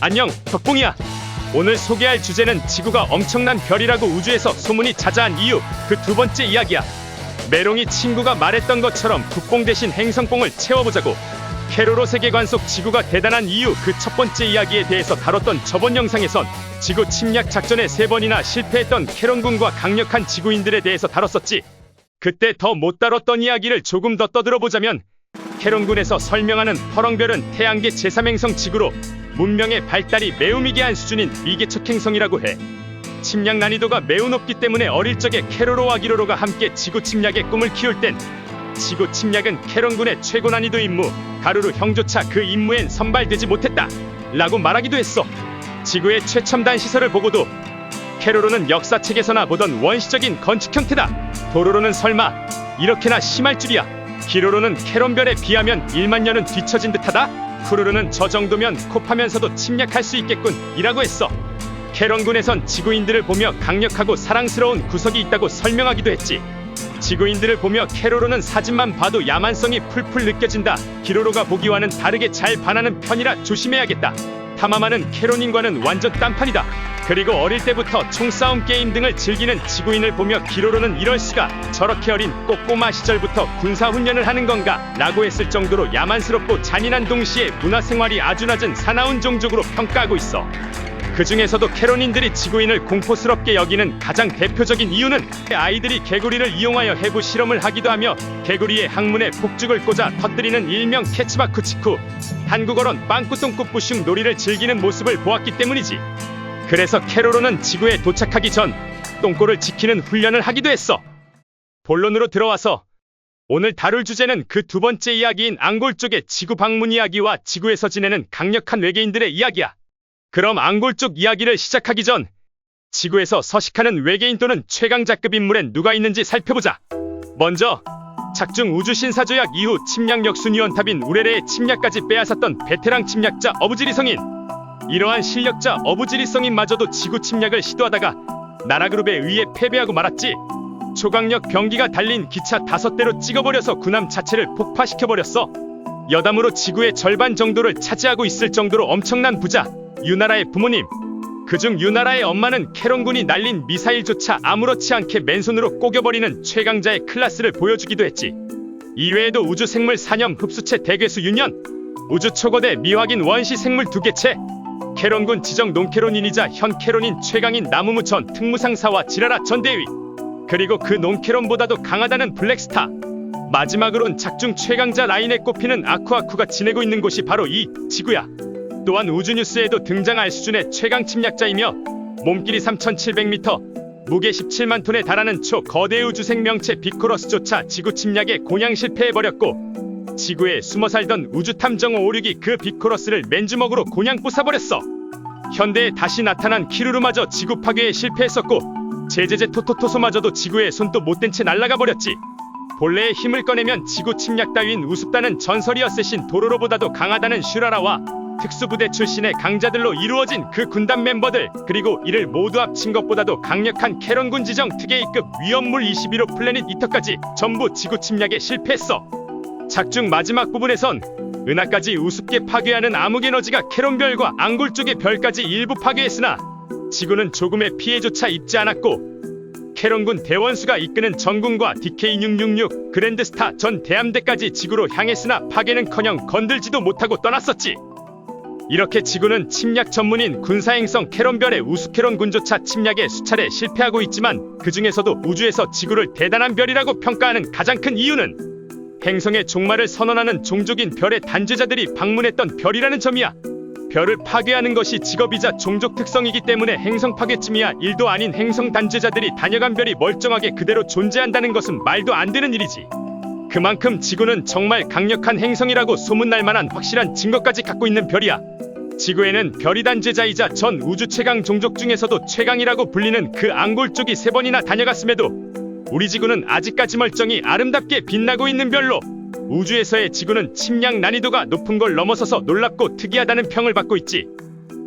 안녕, 덕봉이야. 오늘 소개할 주제는 지구가 엄청난 별이라고 우주에서 소문이 자자한 이유, 그 두 번째 이야기야. 메롱이 친구가 말했던 것처럼 북봉 대신 행성봉을 채워보자고. 캐로로 세계관 속 지구가 대단한 이유, 그 첫 번째 이야기에 대해서 다뤘던 저번 영상에선 지구 침략 작전에 3번이나 실패했던 캐런군과 강력한 지구인들에 대해서 다뤘었지. 그때 더 못 다뤘던 이야기를 조금 더 떠들어보자면, 캐런군에서 설명하는 펄엉별은 태양계 제3행성 지구로 문명의 발달이 매우 미개한 수준인 미개척 행성이라고 해. 침략 난이도가 매우 높기 때문에 어릴 적에 캐로로와 기로로가 함께 지구 침략의 꿈을 키울 땐 지구 침략은 캐런군의 최고 난이도 임무, 가루루 형조차 그 임무엔 선발되지 못했다 라고 말하기도 했어. 지구의 최첨단 시설을 보고도 캐로로는 역사책에서나 보던 원시적인 건축 형태다, 도로로는 설마 이렇게나 심할 줄이야, 기로로는 캐론별에 비하면 1만 년은 뒤처진 듯하다, 쿠루루는 저 정도면 콥하면서도 침략할 수 있겠군 이라고 했어. 캐런군에선 지구인들을 보며 강력하고 사랑스러운 구석이 있다고 설명하기도 했지. 지구인들을 보며 캐로로는 사진만 봐도 야만성이 풀풀 느껴진다, 기로로가 보기와는 다르게 잘 반하는 편이라 조심해야겠다, 타마마는 캐론인과는 완전 딴판이다, 그리고 어릴 때부터 총싸움 게임 등을 즐기는 지구인을 보며 기로로는 이럴 수가, 저렇게 어린 꼬꼬마 시절부터 군사훈련을 하는 건가 라고 했을 정도로 야만스럽고 잔인한 동시에 문화생활이 아주 낮은 사나운 종족으로 평가하고 있어. 그 중에서도 캐론인들이 지구인을 공포스럽게 여기는 가장 대표적인 이유는 아이들이 개구리를 이용하여 해부 실험을 하기도 하며 개구리의 항문에 폭죽을 꽂아 터뜨리는 일명 캐치바쿠치쿠, 한국어론 빵꾸똥꾸뿌슝 놀이를 즐기는 모습을 보았기 때문이지. 그래서 캐로로는 지구에 도착하기 전 똥꼬를 지키는 훈련을 하기도 했어. 본론으로 들어와서 오늘 다룰 주제는 그 두 번째 이야기인 앙골 쪽의 지구 방문 이야기와 지구에서 지내는 강력한 외계인들의 이야기야. 그럼 앙골 쪽 이야기를 시작하기 전 지구에서 서식하는 외계인 또는 최강자급 인물엔 누가 있는지 살펴보자. 먼저 작중 우주 신사조약 이후 침략 역순위원탑인 우레레의 침략까지 빼앗았던 베테랑 침략자 어부지리 성인. 이러한 실력자 어부지리 성인마저도 지구 침략을 시도하다가 나라그룹에 의해 패배하고 말았지. 초강력 병기가 달린 기차 5대로 찍어버려서 군함 자체를 폭파시켜버렸어. 여담으로 지구의 절반 정도를 차지하고 있을 정도로 엄청난 부자 유나라의 부모님, 그중 유나라의 엄마는 캐런군이 날린 미사일조차 아무렇지 않게 맨손으로 꼬겨버리는 최강자의 클래스를 보여주기도 했지. 이외에도 우주 생물 사념 흡수체 대괴수 유년, 우주 초거대 미확인 원시 생물 2개체, 캐런군 지정 논캐론인이자 현 캐론인 최강인 나무무천 특무상사와 지라라 전대위, 그리고 그 논캐론보다도 강하다는 블랙스타, 마지막으론 작중 최강자 라인에 꼽히는 아쿠아쿠가 지내고 있는 곳이 바로 이 지구야. 또한 우주뉴스에도 등장할 수준의 최강 침략자이며 몸길이 3700m, 무게 17만 톤에 달하는 초거대 우주생명체 비코러스조차 지구 침략에 공양 실패해버렸고, 지구에 숨어살던 우주탐정호 562이 그 비코러스를 맨주먹으로 공양 부숴버렸어. 현대에 다시 나타난 키루루마저 지구 파괴에 실패했었고, 제제제 토토토소마저도 지구에 손도 못댄 채 날아가버렸지. 본래의 힘을 꺼내면 지구 침략 따윈 우습다는 전설이었으신 도로로보다도 강하다는 슈라라와 특수부대 출신의 강자들로 이루어진 그 군단 멤버들, 그리고 이를 모두 합친 것보다도 강력한 캐런군 지정 특A급 위험물 21호 플래닛 이터까지 전부 지구 침략에 실패했어. 작중 마지막 부분에선 은하까지 우습게 파괴하는 암흑에너지가 캐론별과 앙골 쪽의 별까지 일부 파괴했으나 지구는 조금의 피해조차 입지 않았고, 캐런군 대원수가 이끄는 전군과 DK666 그랜드스타 전 대함대까지 지구로 향했으나 파괴는커녕 건들지도 못하고 떠났었지. 이렇게 지구는 침략 전문인 군사행성 캐론별의 우수캐론 군조차 침략에 수차례 실패하고 있지만, 그 중에서도 우주에서 지구를 대단한 별이라고 평가하는 가장 큰 이유는 행성의 종말을 선언하는 종족인 별의 단죄자들이 방문했던 별이라는 점이야. 별을 파괴하는 것이 직업이자 종족 특성이기 때문에 행성 파괴쯤이야 일도 아닌 행성 단죄자들이 다녀간 별이 멀쩡하게 그대로 존재한다는 것은 말도 안 되는 일이지. 그만큼 지구는 정말 강력한 행성이라고 소문날 만한 확실한 증거까지 갖고 있는 별이야. 지구에는 별이 단죄자이자 전 우주 최강 종족 중에서도 최강이라고 불리는 그 앙골 쪽이 3번이나 다녀갔음에도 우리 지구는 아직까지 멀쩡히 아름답게 빛나고 있는 별로, 우주에서의 지구는 침략 난이도가 높은 걸 넘어서서 놀랍고 특이하다는 평을 받고 있지.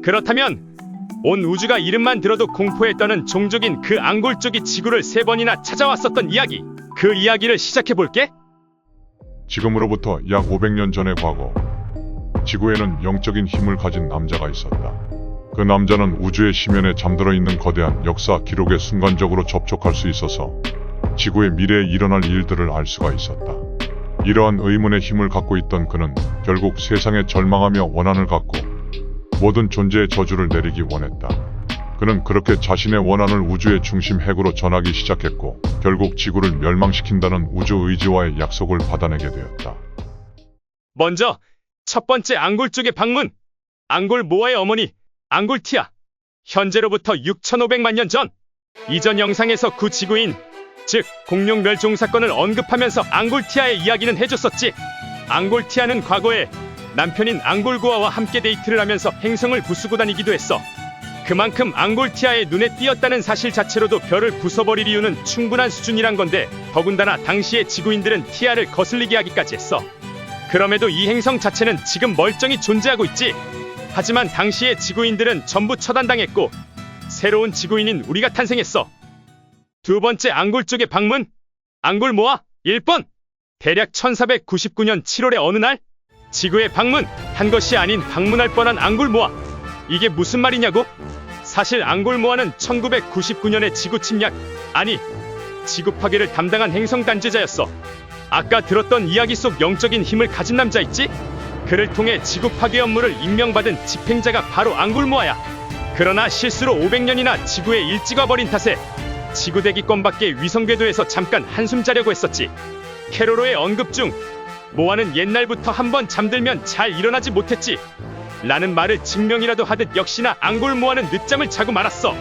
그렇다면 온 우주가 이름만 들어도 공포에 떠는 종족인 그 앙골 쪽이 지구를 3번이나 찾아왔었던 이야기, 그 이야기를 시작해볼게. 지금으로부터 약 500년 전의 과거, 지구에는 영적인 힘을 가진 남자가 있었다. 그 남자는 우주의 심연에 잠들어 있는 거대한 역사 기록에 순간적으로 접촉할 수 있어서 지구의 미래에 일어날 일들을 알 수가 있었다. 이러한 의문의 힘을 갖고 있던 그는 결국 세상에 절망하며 원한을 갖고 모든 존재의 저주를 내리기 원했다. 그는 그렇게 자신의 원한을 우주의 중심 핵으로 전하기 시작했고 결국 지구를 멸망시킨다는 우주 의지와의 약속을 받아내게 되었다. 먼저 첫 번째 앙골 쪽의 방문. 앙골 모아의 어머니 앙골티아. 현재로부터 6,500만 년 전. 이전 영상에서 구 지구인 즉 공룡 멸종 사건을 언급하면서 앙골티아의 이야기는 해줬었지. 앙골티아는 과거에 남편인 앙골고아와 함께 데이트를 하면서 행성을 부수고 다니기도 했어. 그만큼 앙골티아의 눈에 띄었다는 사실 자체로도 별을 부숴버릴 이유는 충분한 수준이란 건데 더군다나 당시의 지구인들은 티아를 거슬리게 하기까지 했어. 그럼에도 이 행성 자체는 지금 멀쩡히 존재하고 있지. 하지만 당시의 지구인들은 전부 처단당했고 새로운 지구인인 우리가 탄생했어. 두 번째 앙골 쪽의 방문. 앙골 모아 1번. 대략 1499년 7월의 어느 날 지구에 방문한 것이 아닌 방문할 뻔한 앙골 모아. 이게 무슨 말이냐고? 사실 앙골 모아는 1999년에 지구 침략, 아니 지구 파괴를 담당한 행성 단죄자였어. 아까 들었던 이야기 속 영적인 힘을 가진 남자 있지? 그를 통해 지구 파괴 업무를 임명받은 집행자가 바로 앙골 모아야. 그러나 실수로 500년이나 지구에 일찍 와버린 탓에 지구 대기권 밖의 위성 궤도에서 잠깐 한숨 자려고 했었지. 캐로로의 언급 중 모아는 옛날부터 한번 잠들면 잘 일어나지 못했지 라는 말을 증명이라도 하듯 역시나 앙골 모아는 늦잠을 자고 말았어.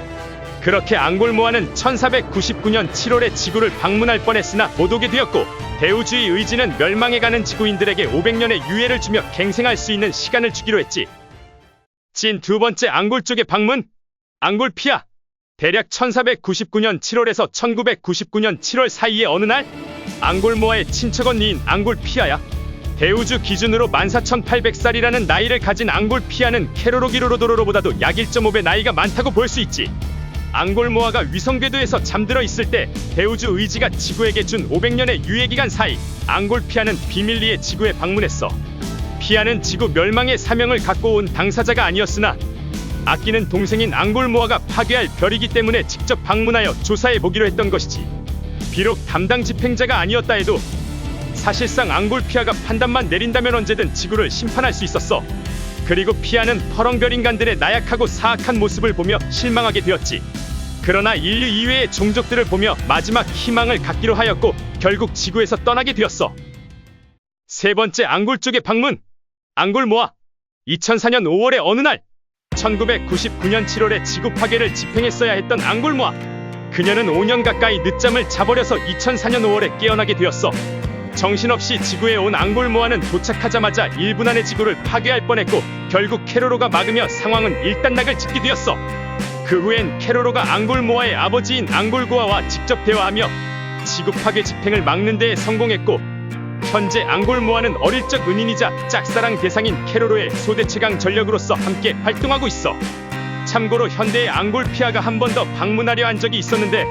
그렇게 앙골 모아는 1499년 7월에 지구를 방문할 뻔했으나 못 오게 되었고 대우주의 의지는 멸망해가는 지구인들에게 500년의 유예를 주며 갱생할 수 있는 시간을 주기로 했지. 진 두 번째 앙골 쪽의 방문. 앙골 피아. 대략 1499년 7월에서 1999년 7월 사이의 어느 날 앙골 모아의 친척 언니인 앙골 피아야. 대우주 기준으로 14,800살이라는 나이를 가진 앙골 피아는 캐로로기로로도로로보다도 약 1.5배 나이가 많다고 볼 수 있지. 앙골 모아가 위성 궤도에서 잠들어 있을 때 대우주 의지가 지구에게 준 500년의 유예기간 사이 앙골 피아는 비밀리에 지구에 방문했어. 피아는 지구 멸망의 사명을 갖고 온 당사자가 아니었으나 아끼는 동생인 앙골 모아가 파괴할 별이기 때문에 직접 방문하여 조사해 보기로 했던 것이지. 비록 담당 집행자가 아니었다 해도 사실상 앙골 피아가 판단만 내린다면 언제든 지구를 심판할 수 있었어. 그리고 피아는 퍼렁별 인간들의 나약하고 사악한 모습을 보며 실망하게 되었지. 그러나 인류 이외의 종족들을 보며 마지막 희망을 갖기로 하였고 결국 지구에서 떠나게 되었어. 세 번째 앙골 쪽의 방문. 앙골 모아. 2004년 5월의 어느 날 1999년 7월에 지구 파괴를 집행했어야 했던 앙골 모아. 그녀는 5년 가까이 늦잠을 자버려서 2004년 5월에 깨어나게 되었어. 정신없이 지구에 온 앙골 모아는 도착하자마자 1분 안에 지구를 파괴할 뻔했고 결국 캐로로가 막으며 상황은 일단락을 짓게 되었어. 그 후엔 캐로로가 앙골 모아의 아버지인 앙골고아와 직접 대화하며 지구 파괴 집행을 막는 데에 성공했고 현재 앙골 모아는 어릴 적 은인이자 짝사랑 대상인 캐로로의 소대 최강 전력으로서 함께 활동하고 있어. 참고로 현대의 앙골 피아가 한 번 더 방문하려 한 적이 있었는데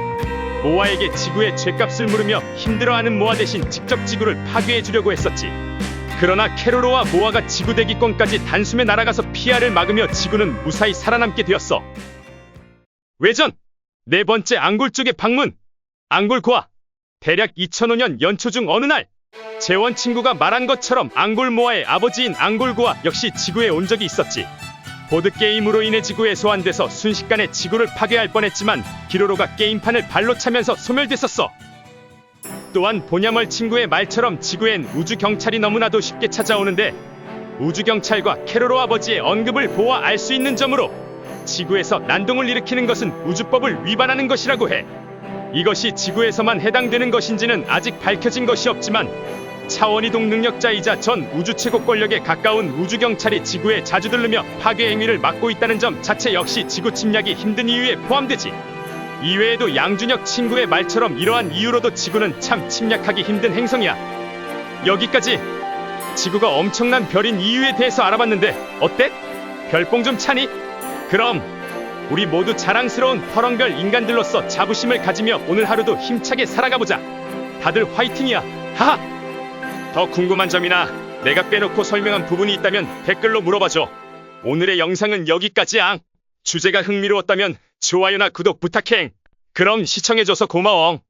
모아에게 지구의 죗값을 물으며 힘들어하는 모아 대신 직접 지구를 파괴해주려고 했었지. 그러나 캐로로와 모아가 지구 대기권까지 단숨에 날아가서 피아를 막으며 지구는 무사히 살아남게 되었어. 외전. 네 번째 앙골 쪽의 방문. 앙골 고아. 대략 2005년 연초 중 어느 날 재원 친구가 말한 것처럼 앙골 모아의 아버지인 앙골 고아 역시 지구에 온 적이 있었지. 보드게임으로 인해 지구에 소환돼서 순식간에 지구를 파괴할 뻔했지만 기로로가 게임판을 발로 차면서 소멸됐었어. 또한 보냐멀 친구의 말처럼 지구엔 우주경찰이 너무나도 쉽게 찾아오는데 우주경찰과 캐로로 아버지의 언급을 보아 알 수 있는 점으로 지구에서 난동을 일으키는 것은 우주법을 위반하는 것이라고 해. 이것이 지구에서만 해당되는 것인지는 아직 밝혀진 것이 없지만 차원이동 능력자이자 전 우주 최고 권력에 가까운 우주경찰이 지구에 자주 들르며 파괴 행위를 막고 있다는 점 자체 역시 지구 침략이 힘든 이유에 포함되지. 이외에도 양준혁 친구의 말처럼 이러한 이유로도 지구는 참 침략하기 힘든 행성이야. 여기까지 지구가 엄청난 별인 이유에 대해서 알아봤는데 어때? 별뽕 좀 차니? 그럼 우리 모두 자랑스러운 퍼렁별 인간들로서 자부심을 가지며 오늘 하루도 힘차게 살아가보자. 다들 화이팅이야. 하하! 더 궁금한 점이나 내가 빼놓고 설명한 부분이 있다면 댓글로 물어봐줘. 오늘의 영상은 여기까지야. 주제가 흥미로웠다면 좋아요나 구독 부탁해. 그럼 시청해줘서 고마워.